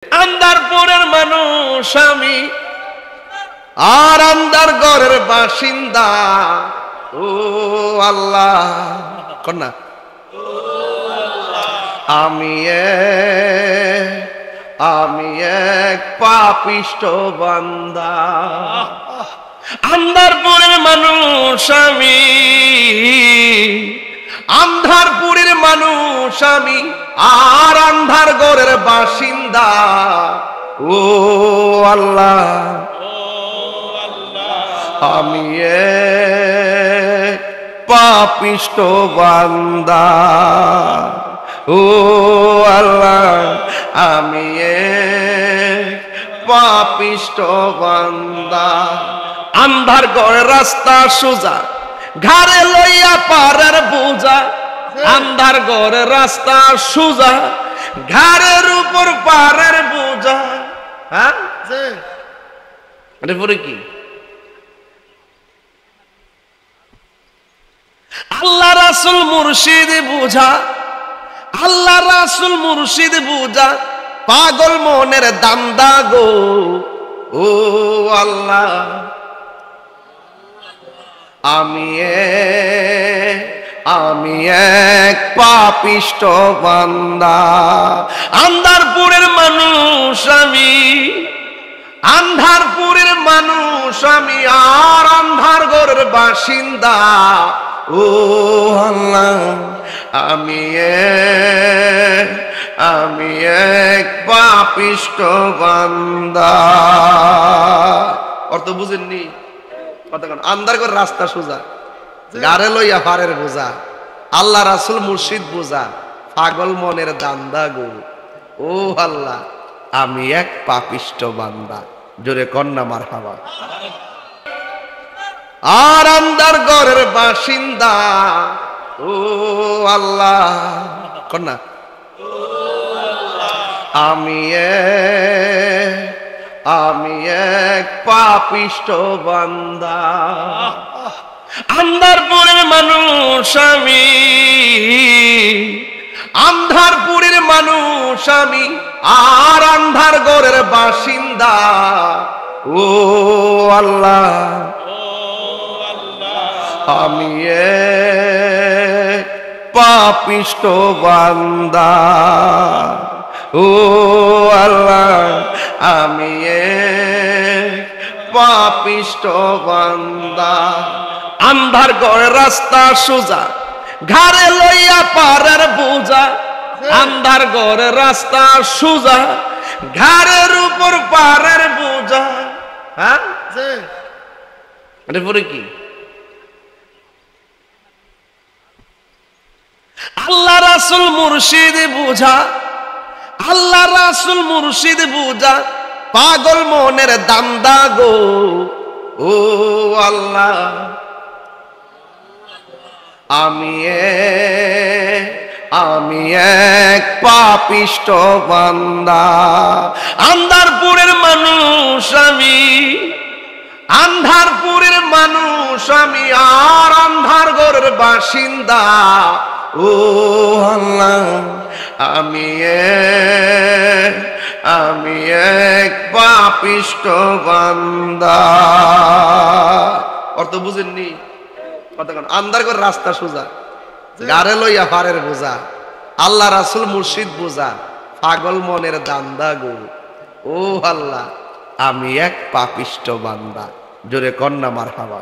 আন্দারপুরের মানুষ আমি, আর আন্দার ঘরের বাসিন্দা। ও আল্লাহ, কন্যা আমি এক পাপিষ্ঠ বান্দা। আন্দারপুরের মানুষ আমি, আন্ধারপুরের মানুষ আমি, আর আন্ধার ঘরের বাসিন্দা। ও আল্লাহ, আমি এক পাপিষ্ঠ বান্দা। ও আল্লাহ, আমি এক পাপিষ্ঠ বান্দা। আন্ধার ঘরের রাস্তা সোজা, ঘাড়ে লইয়া পারের বোঝা। আন্ধার ঘরের রাস্তা সোজা, ঘাড়ের উপর পারের বোঝা। হ্যাঁ, পরে কি আল্লাহ রাসূল মুর্শিদ বুঝা, আল্লাহ রাসূল মুর্শিদ বুঝা, পাগল মনের দান্দা গো। ও আল্লাহ, আমি এক পাপিষ্ঠ বান্দা। আন্ধারপুরের মানুষ আমি, আন্ধারপুরের মানুষ আমি, আর আন্ধার ঘরের বাসিন্দা। ও আল্লাহ, আমি এক পাপিষ্ঠ বান্দা। অর্থ বুঝেননি? আন্ধার ঘরের রাস্তা সোজা, গাড়ে লইয়া পারের বোঝা। আল্লাহ রাসূল মুর্শিদ বুঝা, পাগল মনের দান্দা গো। ও আল্লাহ, আমি এক পাপিষ্ঠ বান্দা। জোরে কন্যা মারহাবা। আর আন্ধার ঘরের বাসিন্দা। ও আল্লাহ, কন্যা আমি এক পাপিষ্ঠ বান্দা। আন্ধারপুরের মানুষ আমি, আন্ধারপুরের মানুষ আমি, আর আন্ধার ঘরের বাসিন্দা। ও আল্লাহ, আমি এক পাপিষ্ঠ বান্দা। ও আল্লাহ, আমি এক পাপিষ্ঠ বান্দা। আন্ধার ঘরের রাস্তা সোজা, ঘাড়ে লইয়া পারের বোঝা। আন্ধার ঘরের রাস্তা সোজা, ঘাড়ের উপর পারের বোঝা। হ্যাঁ, পরে কি আল্লাহ রাসূল মুর্শিদ বুঝা, আল্লাহ রাসূল মুর্শিদ বুঝা, পাগল মনের দান্দা গো। ও আল্লাহ, আমি এক পাপিষ্ঠ বান্দা। আন্ধারপুরের মানুষ আমি, আন্ধারপুরের মানুষ আমি, আর আন্ধার ঘরের বাসিন্দা। ও আল্লাহ, আমি এক পাপিষ্ঠ বান্দা। অর্থ বুঝেননি? আন্ধার ঘরের রাস্তা সোজা, গাড়ে লইয়া পারের বোঝা। আল্লাহ রাসূল মুর্শিদ বুঝা, পাগল মনের দান্দা গো। ও আল্লাহ, আমি এক পাপিষ্ঠ বান্দা। জোরে কন্যা মারহাবা।